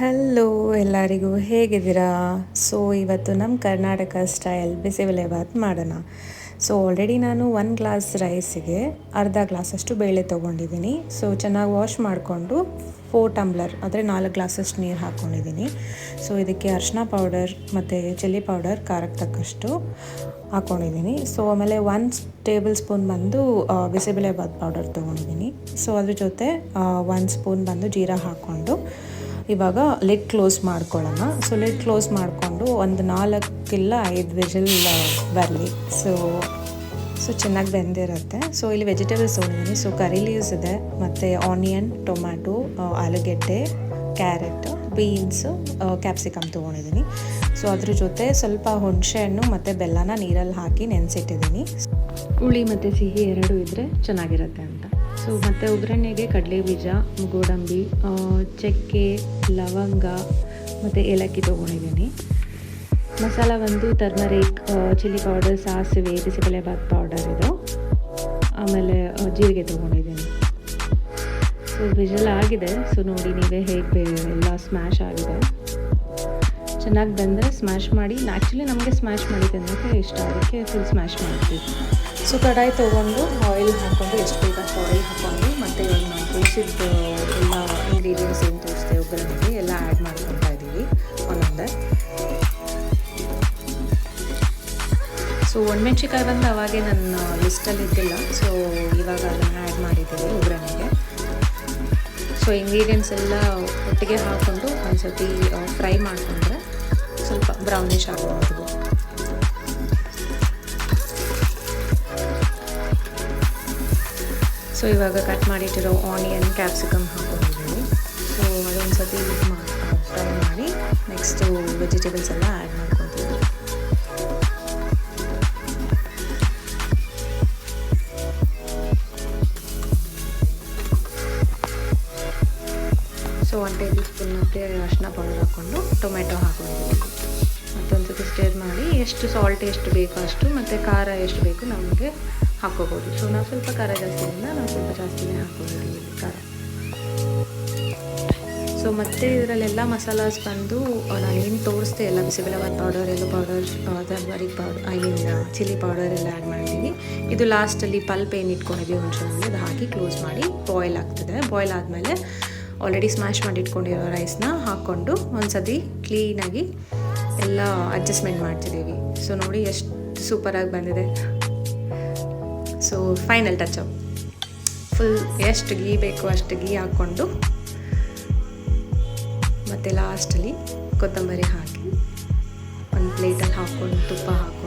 Hello ಎಲ್ಲರಿಗೂ ಹೇಗಿದ್ದೀರಾ? So ಇವತ್ತು ನಮ್ಮ ಕರ್ನಾಟಕ ಸ್ಟೈಲ್ ಬಿಸಿಬೇಳೆಭಾತ್ ಮಾಡೋಣ. ಸೊ ಆಲ್ರೆಡಿ ನಾನು 1 ಗ್ಲಾಸ್ ರೈಸಿಗೆ ಅರ್ಧ ಗ್ಲಾಸಷ್ಟು ಬೇಳೆ ತೊಗೊಂಡಿದ್ದೀನಿ. ಸೊ ಚೆನ್ನಾಗಿ ವಾಶ್ ಮಾಡಿಕೊಂಡು 4 ಟಂಬ್ಲರ್ ಅಂದರೆ 4 ಗ್ಲಾಸಷ್ಟು ನೀರು ಹಾಕ್ಕೊಂಡಿದ್ದೀನಿ. ಸೊ ಇದಕ್ಕೆ ಅರಿಶಿನ ಪೌಡರ್ ಮತ್ತು ಚಿಲ್ಲಿ ಪೌಡರ್ ಖಾರಕ್ಕೆ ತಕ್ಕಷ್ಟು ಹಾಕ್ಕೊಂಡಿದ್ದೀನಿ. ಸೊ ಆಮೇಲೆ 1 ಟೇಬಲ್ ಸ್ಪೂನ್ ಬಂದು ಬಿಸಿಬೇಳೆಭಾತ್ ಪೌಡರ್ ತೊಗೊಂಡಿದ್ದೀನಿ. ಸೊ ಅದ್ರ ಜೊತೆ 1 ಸ್ಪೂನ್ ಬಂದು ಜೀರಾ ಹಾಕ್ಕೊಂಡು ಇವಾಗ ಲಿಡ್ ಕ್ಲೋಸ್ ಮಾಡ್ಕೊಳ್ಳೋಣ. ಸೊ ಲಿಡ್ ಕ್ಲೋಸ್ ಮಾಡಿಕೊಂಡು ಒಂದು 4 ಇಲ್ಲ 5 ವಿಜಿಲ್ ಬರಲಿ. ಸೊ ಚೆನ್ನಾಗಿ ಬೆಂದಿರುತ್ತೆ. ಸೊ ಇಲ್ಲಿ ವೆಜಿಟೇಬಲ್ಸ್ ತೊಗೊಂಡಿದ್ದೀನಿ. ಸೊ ಕರಿ ಲೀವ್ಸ್ ಇದೆ, ಮತ್ತು ಆನಿಯನ್, ಟೊಮ್ಯಾಟೊ, ಆಲೂಗೆಡ್ಡೆ, ಕ್ಯಾರೆಟ್, ಬೀನ್ಸು, ಕ್ಯಾಪ್ಸಿಕಮ್ ತೊಗೊಂಡಿದ್ದೀನಿ. ಸೊ ಅದ್ರ ಜೊತೆ ಸ್ವಲ್ಪ ಹುಣಸೆಹಣ್ಣು ಮತ್ತು ಬೆಲ್ಲನ ನೀರಲ್ಲಿ ಹಾಕಿ ನೆನೆಸಿಟ್ಟಿದ್ದೀನಿ. ಹುಳಿ ಮತ್ತು ಸಿಹಿ ಎರಡೂ ಇದ್ದರೆ ಚೆನ್ನಾಗಿರುತ್ತೆ ಅಂತ. ಸೊ ಮತ್ತು ಒಗ್ಗರಣೆಗೆ ಕಡಲೆ ಬೀಜ, ಗೋಡಂಬಿ, ಚಕ್ಕೆ, ಲವಂಗ ಮತ್ತು ಏಲಕ್ಕಿ ತೊಗೊಂಡಿದ್ದೀನಿ. ಮಸಾಲ ಬಂದು ಟರ್ಮರಿಕ್, ಚಿಲ್ಲಿ ಪೌಡರ್, ಸಾಸಿವೆ, ಬಿಸಿಬೇಳೆಭಾತ್ ಪೌಡರ್ ಇದು, ಆಮೇಲೆ ಜೀರಿಗೆ ತೊಗೊಂಡಿದ್ದೀನಿ. ಸೊ ವಿಜಲ್ ಆಗಿದೆ. ಸೊ ನೋಡಿ ನೀವೇ ಹೇಗೆ ಎಲ್ಲ ಸ್ಮ್ಯಾಶ್ ಆಗಿದೆ. ಚೆನ್ನಾಗಿ ಬಂದರೆ ಸ್ಮ್ಯಾಶ್ ಮಾಡಿ. ಆ್ಯಕ್ಚುಲಿ ನಮಗೆ ಸ್ಮ್ಯಾಶ್ ಮಾಡಿ ತಿನ್ನೋಕ್ಕೆ ಇಷ್ಟ, ಅದಕ್ಕೆ ಫುಲ್ ಸ್ಮ್ಯಾಶ್ ಮಾಡ್ತೀವಿ. ಸೊ ಕಡಾಯಿ ತೊಗೊಂಡು ಆಯಿಲ್ ಹಾಕ್ಕೊಂಡು ಎಷ್ಟು ಬೇಕಷ್ಟು ಆಯಿಲ್ ಹಾಕ್ಕೊಂಡು ಮತ್ತು ಇವಾಗ ನಾವು ತೋರಿಸಿದ್ದು ಎಲ್ಲ ಇಂಗ್ರೀಡಿಯೆಂಟ್ಸ್ ಏನು ತೋರಿಸ್ತೇವೆ ಒಗ್ಗರಣೆಗೆ ಎಲ್ಲ ಆ್ಯಡ್ ಮಾಡ್ಕೊತಾ ಇದ್ದೀವಿ ಒಂದೊಂದೇ. ಸೊ ಒಣಮೆಣ್ಸಿಕಾಯಿ ಬಂದು ಅವಾಗೆ ನನ್ನ ಲಿಸ್ಟಲ್ಲಿ ಇದ್ದಿಲ್ಲ. ಸೊ ಇವಾಗ ಅದನ್ನು ಆ್ಯಡ್ ಮಾಡಿದ್ದೀವಿ ಒಗ್ಗರಣೆಗೆ. ಸೊ ಇಂಗ್ರೀಡಿಯೆಂಟ್ಸ್ ಎಲ್ಲ ಒಟ್ಟಿಗೆ ಹಾಕ್ಕೊಂಡು ಒಂದು ಸರ್ತಿ ಫ್ರೈ ಮಾಡಿಕೊಂಡ್ರೆ ಸ್ವಲ್ಪ ಬ್ರೌನಿಷ್ ಆಗಬಹುದು. ಸೊ ಇವಾಗ ಕಟ್ ಮಾಡಿಟ್ಟಿರೋ ಆನಿಯನ್, ಕ್ಯಾಪ್ಸಿಕಮ್ ಹಾಕೊಂಡಿದ್ದೀವಿ. ಸೊ ಅದೊಂದು ಸರ್ತಿ ಫ್ರೈ ಮಾಡಿ ನೆಕ್ಸ್ಟು ವೆಜಿಟೇಬಲ್ಸ್ ಎಲ್ಲ ಆ್ಯಡ್ ಮಾಡ್ಕೊತೀವಿ. ಸೊ 1 ಟೇಬಲ್ ಸ್ಪೂನ್ ಮತ್ತು ಅರಿಶಿನ ಪೌಡರ್ ಹಾಕ್ಕೊಂಡು ಟೊಮೆಟೊ ಹಾಕೊಂಡಿದ್ದೀವಿ. ಮತ್ತೊಂದು ಸರ್ತಿ ಸ್ಟೇರ್ ಮಾಡಿ ಎಷ್ಟು ಸಾಲ್ಟ್ ಎಷ್ಟು ಬೇಕೋ ಅಷ್ಟು ಮತ್ತು ಖಾರ ಎಷ್ಟು ಬೇಕು ನಮಗೆ ಹಾಕ್ಕೋಬೋದು. ಸೊ ನಾವು ಸ್ವಲ್ಪ ಖಾರ ಜಾಸ್ತಿಯಿಂದ ನಾವು ಸ್ವಲ್ಪ ಜಾಸ್ತಿನೇ ಹಾಕ್ಕೊಂಡಿದ್ದೀವಿ ಖಾರ. ಸೊ ಮತ್ತು ಇದರಲ್ಲೆಲ್ಲ ಮಸಾಲಾಸ್ ಬಂದು ನಾನು ಏನು ತೋರಿಸ್ದೆ ಎಲ್ಲ bisibelebath powder, yellow powder, turmeric powder, chilli powder ಎಲ್ಲ ಆ್ಯಡ್ ಮಾಡಿದ್ದೀವಿ. ಇದು ಲಾಸ್ಟಲ್ಲಿ ಪಲ್ಪ್ ಏನು ಇಟ್ಕೊಂಡಿದ್ದೀವಿ ಹುಣಸೆಹಣ್ಣು ಅದು ಹಾಕಿ ಕ್ಲೋಸ್ ಮಾಡಿ ಬಾಯ್ಲ್ ಆಗ್ತದೆ. ಬಾಯ್ಲ್ ಆದಮೇಲೆ ಆಲ್ರೆಡಿ ಸ್ಮ್ಯಾಶ್ ಮಾಡಿ ಇಟ್ಕೊಂಡಿರೋ ರೈಸ್ನ ಹಾಕ್ಕೊಂಡು ಒಂದು ಸತಿ ಕ್ಲೀನಾಗಿ ಎಲ್ಲ ಅಡ್ಜಸ್ಟ್ಮೆಂಟ್ ಮಾಡ್ತಿದ್ದೀವಿ. ಸೊ ನೋಡಿ ಎಷ್ಟು ಸೂಪರಾಗಿ ಬಂದಿದೆ. ಸೊ ಫೈನಲ್ ಟಚಪ್ ಫುಲ್ ಎಷ್ಟು ಗೀ ಬೇಕು ಅಷ್ಟು ಗೀ ಹಾಕ್ಕೊಂಡು ಮತ್ತು ಲಾಸ್ಟಲ್ಲಿ ಕೊತ್ತಂಬರಿ ಹಾಕಿ ಒಂದು ಪ್ಲೇಟಲ್ಲಿ ಹಾಕ್ಕೊಂಡು ತುಪ್ಪ ಹಾಕಿ